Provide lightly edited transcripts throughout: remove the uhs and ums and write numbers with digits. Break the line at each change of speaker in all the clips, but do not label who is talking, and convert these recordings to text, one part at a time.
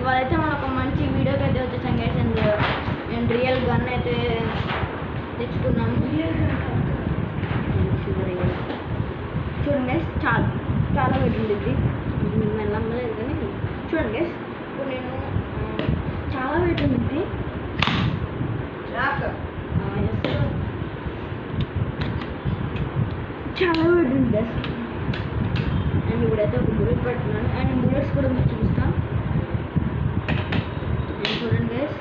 ఇవాళైతే మనం ఒక మంచి వీడియోకి అయితే వచ్చేసాం గైస్. అండ్ నేను రియల్ గన్ అయితే తెచ్చుకున్నాము. చూడండి గైస్, చాలా పెట్టింది ఇది. మీరు నమ్మలేదు కానీ చూడండి గైస్, ఇప్పుడు నేను చాలా పెట్టింది ఇది. చాలా పెట్టింది గైస్. అండ్ ఇప్పుడైతే ఒక బుల్లెట్ పెడుతున్నాను. అండ్ బుల్లెట్స్ కూడా మీకు చూపిస్తాను. అండ్ చూడండి గైస్,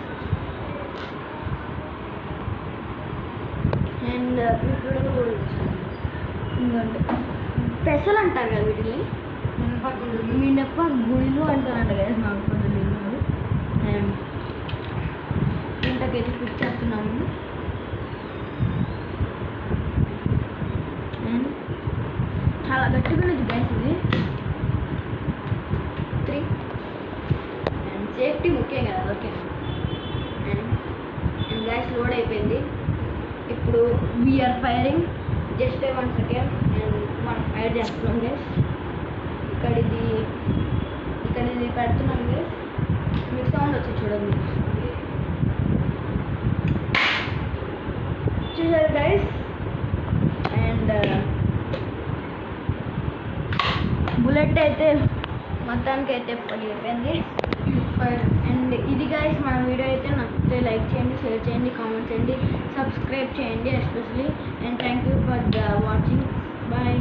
అండ్ ఇప్పుడు కూడా ఎందుకంటే పెసలు అంటారు కదా వీటిని, మినప గుళ్ళు అంటారంట గైస్. నాకు కొంచెం తెలియదు. అండ్ ఇంతకైతే ఫిట్ చేస్తున్నాము. అండ్ చాలా గట్టిగా ఉంది గైస్ ఇది. 3 అండ్ సేఫ్టీ ముఖ్యం కదా, ఓకే. అండ్ గైస్ లోడ్ అయిపోయింది. ఇప్పుడు we're firing. Just 1 second and మనం ఫైర్ చేస్తున్నాం గైస్. ఇక్కడ ఇది పెడుతున్నాం గైస్. మీకు సౌండ్ వచ్చి చూడండి, చూసారు గైస్. అండ్ బుల్లెట్ అయితే మొత్తానికి అయితే పడిపోయింది. అండ్ ఇది గైస్ మన వీడియో అయితే నచ్చితే లైక్ చేయండి, షేర్ చేయండి, కామెంట్ చేయండి, సబ్స్క్రైబ్ చేయండి especially. And thank you for the watching. Bye.